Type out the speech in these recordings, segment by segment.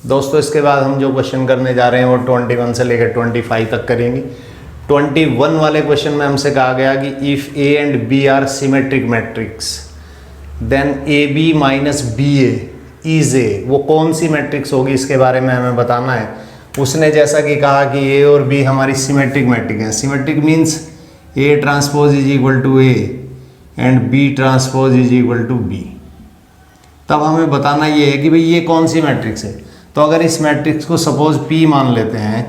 दोस्तों इसके बाद हम जो क्वेश्चन करने जा रहे हैं वो 21 से लेकर 25 तक करेंगे। 21 वाले क्वेश्चन में हमसे कहा गया कि if A and B are symmetric matrix then A B minus B A is A, वो कौन सी मैट्रिक्स होगी इसके बारे में हमें बताना है। उसने जैसा कि कहा कि ए और बी हमारी सिमेट्रिक मैट्रिक है। Symmetric means A transpose is equal to A and B transpose is equal to B. तब हमें बताना ये है कि भाई ये कौन सी मैट्रिक्स है। तो अगर इस मैट्रिक्स को सपोज पी मान लेते हैं,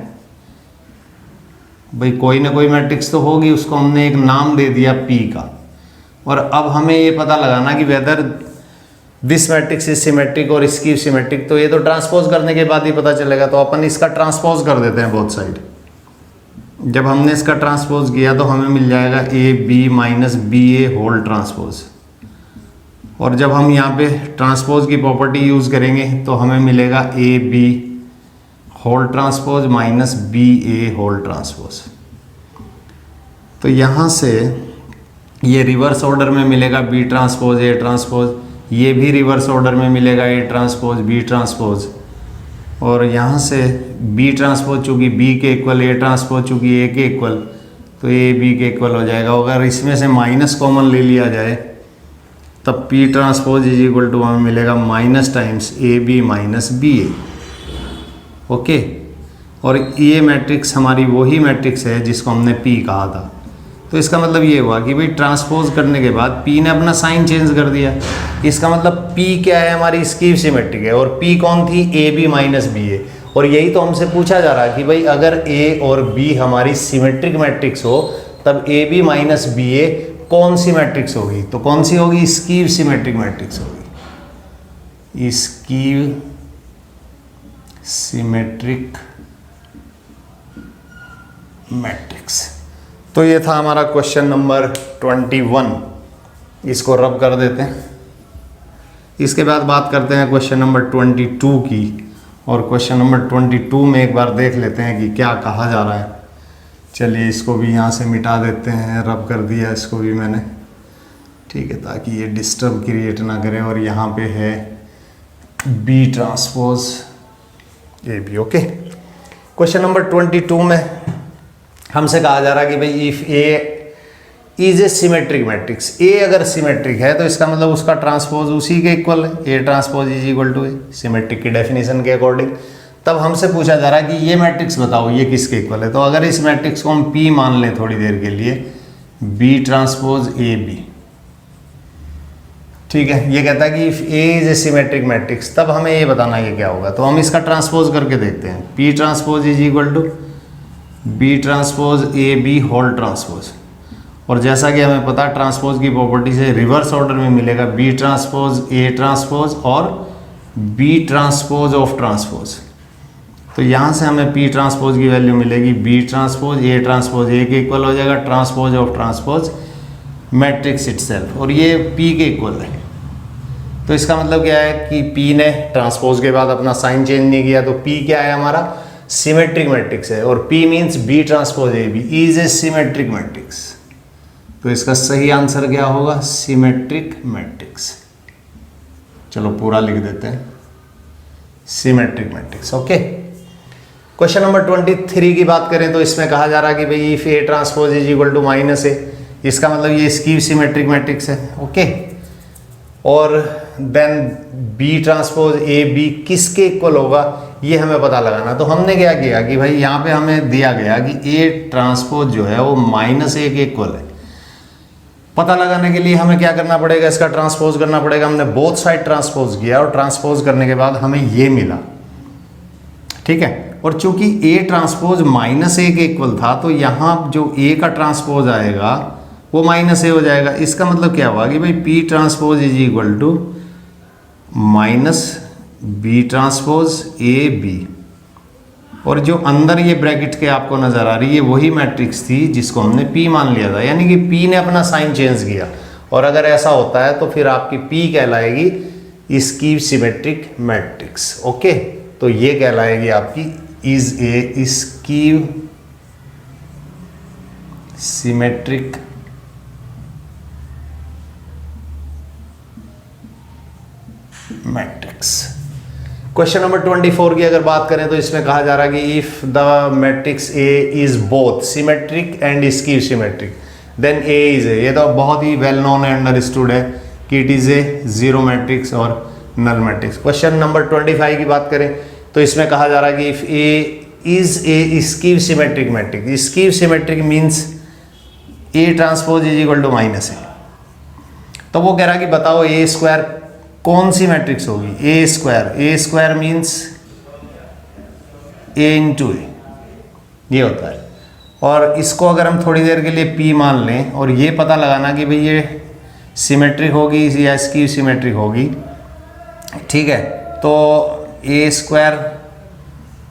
भाई कोई ना कोई मैट्रिक्स तो होगी, उसको हमने एक नाम दे दिया पी का। और अब हमें ये पता लगाना कि whether this matrix is symmetric और इसकी सिमेट्रिक, तो ये तो ट्रांसपोज करने के बाद ही पता चलेगा। तो अपन इसका ट्रांसपोज कर देते हैं बोथ साइड। जब हमने इसका ट्रांसपोज किया तो हमें मिल जाएगा A B minus B A whole transpose. और जब हम यहाँ पे ट्रांसपोज की प्रॉपर्टी यूज़ करेंगे तो हमें मिलेगा A B whole transpose minus B A whole transpose. तो यहाँ से ये रिवर्स ऑर्डर में मिलेगा बी ट्रांसपोज ए ट्रांसपोज, ये भी रिवर्स ऑर्डर में मिलेगा ए ट्रांसपोज बी ट्रांसपोज। और यहाँ से बी ट्रांसपोज चूँकि बी के इक्वल, ए ट्रांसपोज चूँकि ए के इक्वल, तो ए बी के इक्वल हो जाएगा। अगर इसमें से माइनस कॉमन ले लिया जाए तब P transpose is equal to हमें मिलेगा minus times A B minus B A. Okay, और ये मैट्रिक्स हमारी वही मैट्रिक्स है जिसको हमने पी कहा था। तो इसका मतलब ये हुआ कि भाई ट्रांसपोज करने के बाद पी ने अपना साइन चेंज कर दिया। इसका मतलब पी क्या है, हमारी इसकी सिमेट्रिक है। और पी कौन थी, ए बी माइनस बी ए। और यही तो हमसे पूछा जा रहा है कि भाई अगर ए और बी हमारी सिमेट्रिक मैट्रिक्स हो तब ए बी माइनस बी ए कौन सी मैट्रिक्स होगी। तो कौन सी होगी, इसकी सिमेट्रिक मैट्रिक्स होगी, इसकी सिमेट्रिक मैट्रिक्स। तो ये था हमारा क्वेश्चन नंबर 21, इसको रब कर देते हैं। इसके बाद बात करते हैं क्वेश्चन नंबर 22 की। और क्वेश्चन नंबर 22 में एक बार देख लेते हैं कि क्या कहा जा रहा है। चलिए इसको भी यहाँ से मिटा देते हैं, रब कर दिया इसको भी मैंने, ठीक है, ताकि ये डिस्टर्ब क्रिएट ना करे। और यहाँ पे है B transpose A B. Okay, question number 22 में हमसे कहा जा रहा है कि भाई if A is A symmetric matrix, A अगर सिमेट्रिक है तो इसका मतलब उसका ट्रांसपोज उसी के इक्वल है, A transpose is equal to A, symmetric की डेफिनेशन के अकॉर्डिंग। तब हमसे पूछा जा रहा है कि ये मैट्रिक्स बताओ ये किसके इक्वल है। तो अगर इस मैट्रिक्स को हम पी मान लें थोड़ी देर के लिए, बी ट्रांसपोज ए बी, ठीक है। ये कहता है कि if A is A symmetric matrix, तब हमें ये बताना ये क्या होगा। तो हम इसका ट्रांसपोज करके देखते हैं। P transpose is equal to B transpose A B whole transpose. और जैसा कि हमें पता ट्रांसपोज की प्रॉपर्टी से रिवर्स ऑर्डर में मिलेगा बी ट्रांसपोज ए ट्रांसपोज और बी ट्रांसपोज ऑफ ट्रांसपोज। तो यहाँ से हमें पी ट्रांसपोज की वैल्यू मिलेगी बी ट्रांसपोज ए के इक्वल हो जाएगा, transpose of transpose matrix itself, और ये पी के इक्वल है। तो इसका मतलब क्या है कि पी ने ट्रांसपोज के बाद अपना साइन चेंज नहीं किया, तो पी क्या है, हमारा सिमेट्रिक मैट्रिक्स है। और P means B transpose A B is A symmetric matrix. तो इसका सही आंसर क्या होगा, सिमेट्रिक मैट्रिक्स। चलो पूरा लिख देते हैं, symmetric matrix. Okay, question number 23 की बात करें तो इसमें कहा जा रहा है कि भाई if A transpose is equal to minus A, इसका मतलब ये इसकी सिमेट्रिक मैट्रिक्स है। ओके, और then B transpose A B किसके इक्वल होगा ये हमें पता लगाना। तो हमने क्या किया कि भाई यहाँ पे हमें दिया गया कि ए ट्रांसपोज जो है वो माइनस ए के इक्वल है। पता लगाने के लिए हमें क्या करना पड़ेगा, इसका ट्रांसपोज करना पड़ेगा। हमने बोथ साइड ट्रांसपोज किया और ट्रांसपोज करने के बाद हमें ये मिला, ठीक है। और चूंकि ए ट्रांसपोज माइनस ए के इक्वल था तो यहाँ जो ए का ट्रांसपोज आएगा वो माइनस ए हो जाएगा। इसका मतलब क्या हुआ कि भाई P transpose is equal to minus B transpose A B. और जो अंदर ये ब्रैकेट के आपको नजर आ रही है वही मैट्रिक्स थी जिसको हमने पी मान लिया था, यानी कि पी ने अपना साइन चेंज किया। और अगर ऐसा होता है तो फिर आपकी पी कहलाएगी इसकी सिमेट्रिक मैट्रिक्स। ओके, तो ये कहलाएगी आपकी इज ए इसकी सिमेट्रिक मैट्रिक्स। क्वेश्चन नंबर 24 की अगर बात करें तो इसमें कहा जा रहा है कि if the matrix A is both symmetric and skew symmetric then A is A. ये तो बहुत ही वेल नोन एंड अंडरस्टूड है कि it is a zero matrix और नल मैट्रिक्स। क्वेश्चन नंबर 25 की बात करें तो इसमें कहा जा रहा है कि if A is a skew symmetric matrix, skew symmetric means A transpose is equal to minus A. तो वो कह रहा है कि बताओ ए स्क्वायर कौन सी मैट्रिक्स होगी, ए स्क्वायर मीन्स ए इंटू ए, ये होता है। और इसको अगर हम थोड़ी देर के लिए पी मान लें और ये पता लगाना कि भाई ये सिमेट्रिक होगी या स्कीव सिमेट्रिक होगी, ठीक है। तो ए स्क्वायर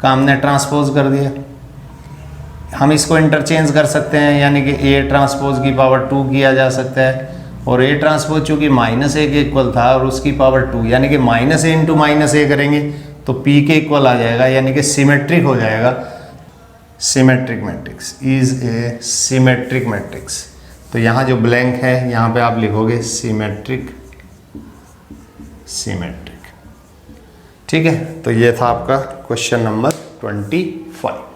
का हमने ट्रांसपोज कर दिया, हम इसको इंटरचेंज कर सकते हैं, यानी कि ए ट्रांसपोज की पावर 2 किया जा सकता है। और ए ट्रांसपोज चूँकि माइनस ए के इक्वल था और उसकी पावर 2, यानी कि माइनस ए इंटू माइनस ए करेंगे तो पी के इक्वल आ जाएगा, यानी कि सिमेट्रिक हो जाएगा। Symmetric matrix is a symmetric matrix. तो यहाँ जो ब्लैंक है यहाँ पे आप लिखोगे सिमेट्रिक, ठीक है। तो ये था आपका क्वेश्चन नंबर 25।